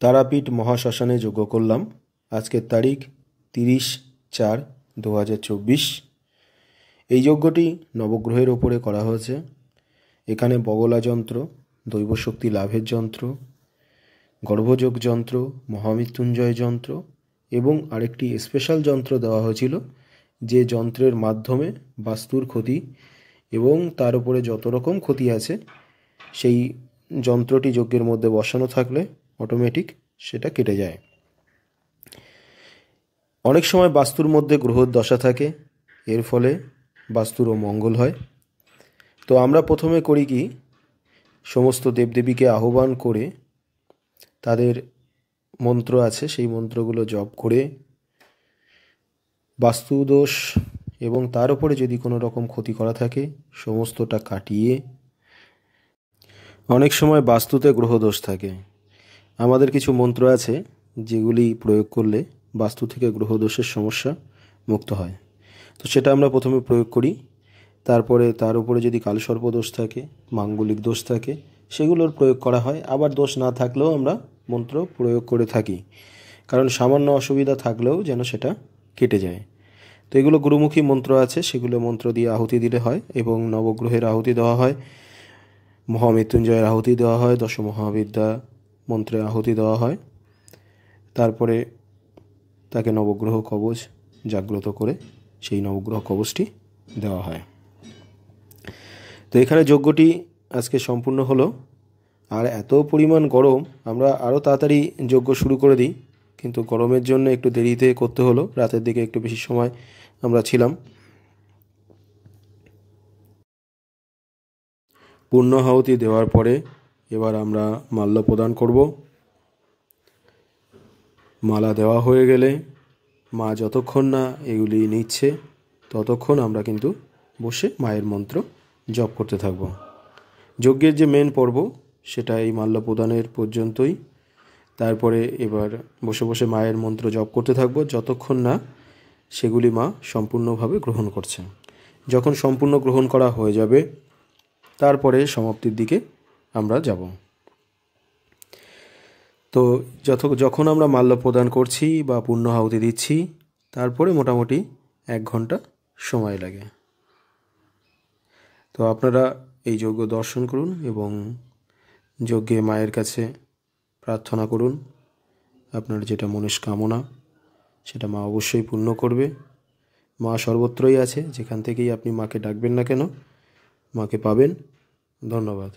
তারাপীঠ মহাশ্মশানে যজ্ঞ করলাম। আজকের তারিখ 30/4/2024। এই যজ্ঞটি নবগ্রহের ওপরে করা হয়েছে। এখানে বগলা যন্ত্র, দৈবশক্তি লাভের যন্ত্র, গর্ভযোগ যন্ত্র, মহামৃত্যুঞ্জয় যন্ত্র এবং আরেকটি স্পেশাল যন্ত্র দেওয়া হয়েছিল, যে যন্ত্রের মাধ্যমে বাস্তুর ক্ষতি এবং তার উপরে যত রকম ক্ষতি আছে সেই যন্ত্রটি যজ্ঞের মধ্যে বসানো থাকলে অটোমেটিক সেটা কেটে যায়। অনেক সময় বাস্তুর মধ্যে গ্রহর দশা থাকে, এর ফলে বাস্তুরও মঙ্গল হয়। তো আমরা প্রথমে করি কি, সমস্ত দেবদেবীকে আহ্বান করে তাদের মন্ত্র আছে সেই মন্ত্রগুলো জপ করে বাস্তুদোষ এবং তার উপরে যদি কোনো রকম ক্ষতি করা থাকে সমস্তটা কাটিয়ে, অনেক সময় বাস্তুতে গ্রহদোষ থাকে, আমাদের কিছু মন্ত্র আছে যেগুলি প্রয়োগ করলে বাস্তু থেকে গ্রহদোষের সমস্যা মুক্ত হয়। তো সেটা আমরা প্রথমে প্রয়োগ করি। তারপরে তার উপরে যদি কালসর্পদোষ থাকে, মাঙ্গলিক দোষ থাকে, সেগুলোর প্রয়োগ করা হয়। আবার দোষ না থাকলেও আমরা মন্ত্র প্রয়োগ করে থাকি, কারণ সামান্য অসুবিধা থাকলেও যেন সেটা কেটে যায়। তো এগুলো গুরুমুখী মন্ত্র আছে, সেগুলো মন্ত্র দিয়ে আহুতি দিলে হয় এবং নবগ্রহের আহুতি দেওয়া হয়, মহামৃত্যুঞ্জয়ের আহুতি দেওয়া হয়, দশমহাবিদ্যা মন্ত্রে আহুতি দেওয়া হয়। তারপরে তাকে নবগ্রহ কবচ জাগ্রত করে সেই নবগ্রহ কবচটি দেওয়া হয়। তো এখানে যজ্ঞটি আজকে সম্পূর্ণ হলো। আর এত পরিমাণ গরম, আমরা আরও তাড়াতাড়ি যজ্ঞ শুরু করে দিই, কিন্তু গরমের জন্য একটু দেরিতে করতে হলো। রাতের দিকে একটু বেশি সময় আমরা ছিলাম। পূর্ণাহুতি দেওয়ার পরে এবার আমরা মাল্য প্রদান করব। মালা দেওয়া হয়ে গেলে মা যতক্ষণ না এগুলি নিচ্ছে ততক্ষণ আমরা কিন্তু বসে মায়ের মন্ত্র জপ করতে থাকব। যজ্ঞের যে মেন পর্ব সেটা এই মাল্য প্রদানের পর্যন্তই। তারপরে এবার বসে বসে মায়ের মন্ত্র জপ করতে থাকব যতক্ষণ না সেগুলি মা সম্পূর্ণভাবে গ্রহণ করছে। যখন সম্পূর্ণ গ্রহণ করা হয়ে যাবে তারপরে সমাপ্তির দিকে আমরা যাব। তো যখন আমরা মাল্য প্রদান করছি বা পূর্ণাহুতি দিচ্ছি, তারপরে মোটামুটি 1 ঘন্টা সময় লাগে। তো আপনারা এই যজ্ঞ দর্শন করুন এবং যজ্ঞে মায়ের কাছে প্রার্থনা করুন। আপনার যেটা মনস্কামনা সেটা মা অবশ্যই পূর্ণ করবে। মা সর্বত্রই আছে, যেখান থেকেই আপনি মাকে ডাকবেন না কেন মাকে পাবেন। ধন্যবাদ।